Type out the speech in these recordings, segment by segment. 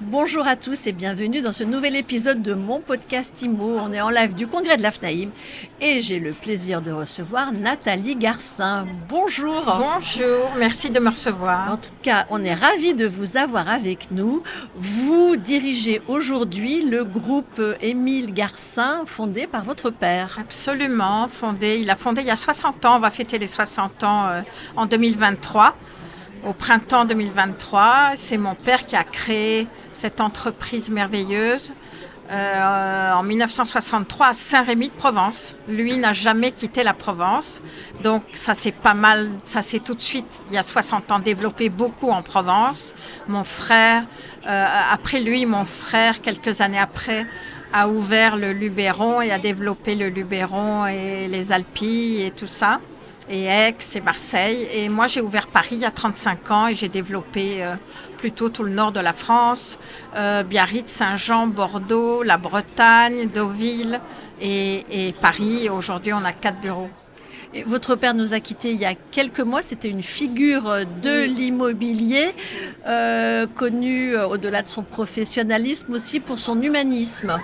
Bonjour à tous et bienvenue dans ce nouvel épisode de mon podcast IMO. On est en live du congrès de l'AFNAIM et j'ai le plaisir de recevoir Nathalie Garcin. Bonjour. Bonjour, merci de me En recevoir. tout cas, on est ravis de vous avoir avec nous. Vous dirigez aujourd'hui le groupe Émile Garcin fondé par votre père. Absolument, il a fondé il y a 60 ans, on va fêter les 60 ans en 2023. Au printemps 2023, c'est mon père qui a créé cette entreprise merveilleuse en 1963 à Saint-Rémy-de-Provence. Lui n'a jamais quitté la Provence, donc ça s'est tout de suite, il y a 60 ans, développé beaucoup en Provence. Mon frère, après lui, mon frère, quelques années après, a ouvert le Luberon et a développé le Luberon et les Alpilles et tout ça. Et Aix et Marseille. Et moi, j'ai ouvert Paris il y a 35 ans et j'ai développé plutôt tout le nord de la France, Biarritz, Saint-Jean, Bordeaux, la Bretagne, Deauville et Paris. Aujourd'hui, on a 4 bureaux. Et votre père nous a quittés il y a quelques mois. C'était une figure de l'immobilier, connue au-delà de son professionnalisme aussi pour son humanisme.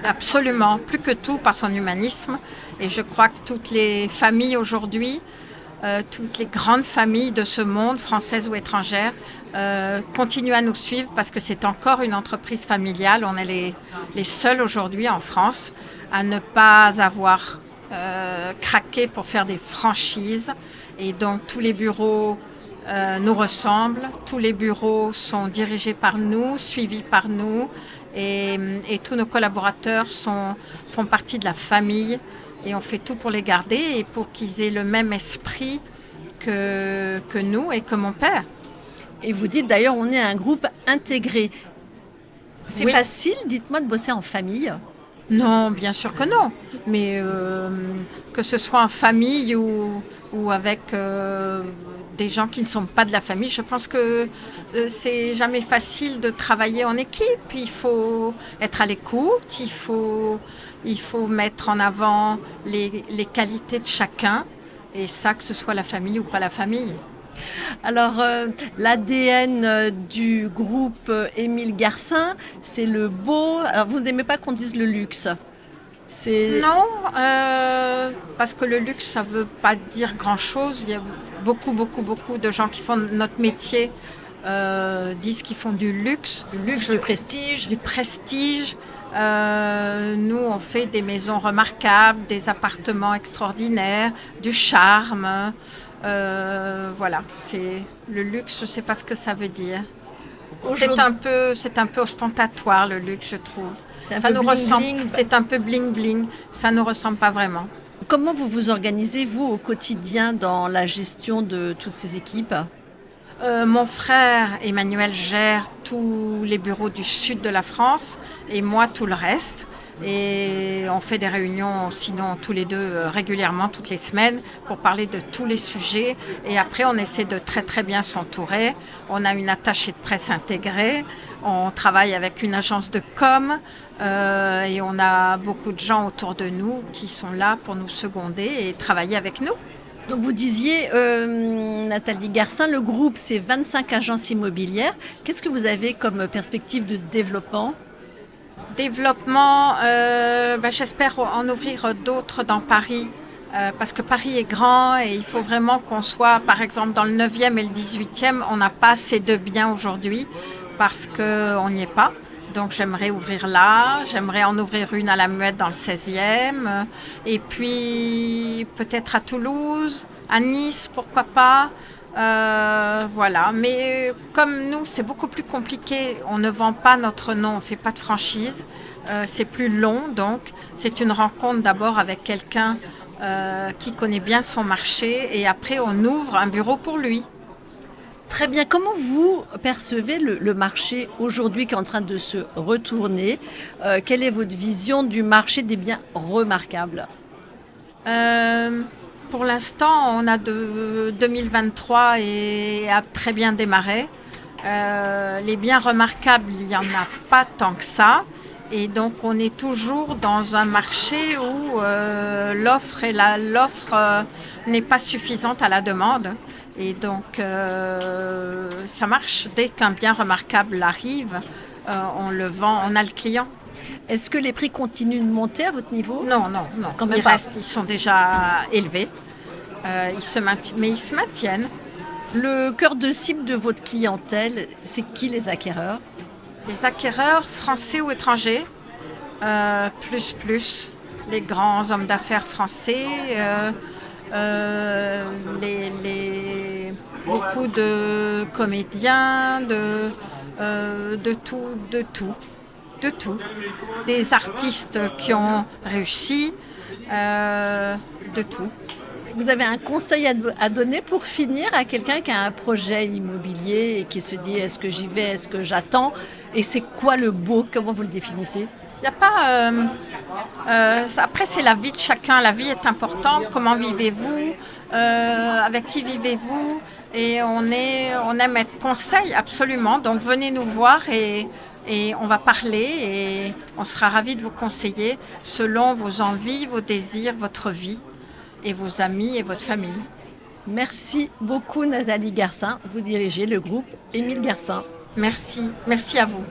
Absolument, plus que tout par son humanisme. Et je crois que toutes les familles aujourd'hui, toutes les grandes familles de ce monde, françaises ou étrangères, continuent à nous suivre parce que c'est encore une entreprise familiale. On est les seuls aujourd'hui en France à ne pas avoir craqué pour faire des franchises. Et donc tous les bureaux nous ressemblent, tous les bureaux sont dirigés par nous, suivis par nous. Et tous nos collaborateurs font partie de la famille et on fait tout pour les garder et pour qu'ils aient le même esprit que nous et que mon père. Et vous dites d'ailleurs, on est un groupe intégré. C'est facile, dites-moi, de bosser en famille? Non, bien sûr que non. Mais que ce soit en famille ou avec des gens qui ne sont pas de la famille, je pense que c'est jamais facile de travailler en équipe. Il faut être à l'écoute, il faut mettre en avant les qualités de chacun. Et ça, que ce soit la famille ou pas la famille. Alors, l'ADN du groupe Émile Garcin, c'est le beau. Alors, vous n'aimez pas qu'on dise le luxe? Non, parce que le luxe, ça ne veut pas dire grand-chose. Il y a beaucoup de gens qui font notre métier disent qu'ils font du luxe. Du luxe, du prestige. Du prestige. Nous, on fait des maisons remarquables, des appartements extraordinaires, du charme. Voilà, le luxe, je ne sais pas ce que ça veut dire. C'est un peu ostentatoire le luxe, je trouve. Ça nous ressemble. C'est un peu bling bling. Ça nous ressemble pas vraiment. Comment vous vous organisez vous au quotidien dans la gestion de toutes ces équipes? Mon frère Emmanuel gère tous les bureaux du sud de la France et moi tout le reste. Et on fait des réunions, sinon tous les deux régulièrement, toutes les semaines, pour parler de tous les sujets. Et après, on essaie de très très bien s'entourer. On a une attachée de presse intégrée. On travaille avec une agence de com. Et on a beaucoup de gens autour de nous qui sont là pour nous seconder et travailler avec nous. Donc vous disiez, Nathalie Garcin, le groupe c'est 25 agences immobilières. Qu'est-ce que vous avez comme perspective de développement? J'espère en ouvrir d'autres dans Paris parce que Paris est grand et il faut vraiment qu'on soit, par exemple, dans le 9e et le 18e. On n'a pas assez de biens aujourd'hui parce qu'on n'y est pas. Donc j'aimerais ouvrir là, j'aimerais en ouvrir une à la Muette dans le 16e, et puis peut-être à Toulouse, à Nice, pourquoi pas. Voilà, mais comme nous, c'est beaucoup plus compliqué. On ne vend pas notre nom, on ne fait pas de franchise. C'est plus long, donc c'est une rencontre d'abord avec quelqu'un qui connaît bien son marché et après on ouvre un bureau pour lui. Très bien. Comment vous percevez le marché aujourd'hui qui est en train de se retourner? Quelle est votre vision du marché des biens remarquables? Pour l'instant, on a 2023 et a très bien démarré. Les biens remarquables, il n'y en a pas tant que ça. Et donc, on est toujours dans un marché où l'offre n'est pas suffisante à la demande. Et donc, ça marche. Dès qu'un bien remarquable arrive, on le vend, on a le client. Est-ce que les prix continuent de monter à votre niveau? Non. Quand même pas. Ils sont déjà élevés, mais ils se maintiennent. Le cœur de cible de votre clientèle, c'est qui les acquéreurs? Les acquéreurs français ou étrangers, plus les grands hommes d'affaires français, beaucoup de comédiens, de tout. Des artistes qui ont réussi, de tout. Vous avez un conseil à donner pour finir à quelqu'un qui a un projet immobilier et qui se dit est-ce que j'y vais, est-ce que j'attends? Et c'est quoi le beau? Comment vous le définissez? Il n'y a pas. Après, c'est la vie de chacun. La vie est importante. Comment vivez-vous? Avec qui vivez-vous? Et on aime être conseil, absolument. Donc, venez nous voir et on va parler et on sera ravis de vous conseiller selon vos envies, vos désirs, votre vie et vos amis et votre famille. Merci beaucoup Nathalie Garcin. Vous dirigez le groupe Émile Garcin. Merci à vous.